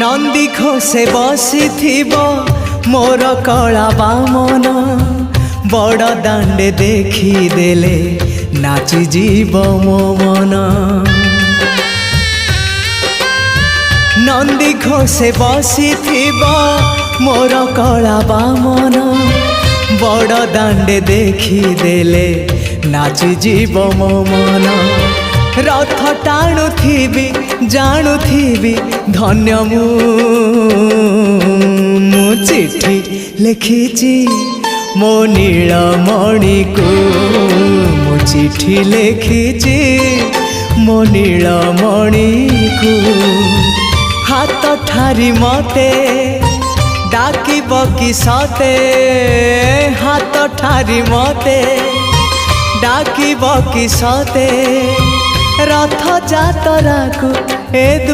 नंदी घोषे बसी मोर कला बामन बड़ दांडे देखी देले नाची जीव मो मन। नंदी घोषे बसी मोर कला बामन बड़ दांडे देखी देले नाची जीव मो मन। रथ टाणुथिबी जाणुथिबी धन्य मु चिट्ठी लिखिची मो नीलमणि को मु चिट्ठी लिखिची मो नीलमणि को। हाथ ठारी मते डाकिब कि सते हाथ ठारी मते डाकिब कि सते रथ जातरा को ए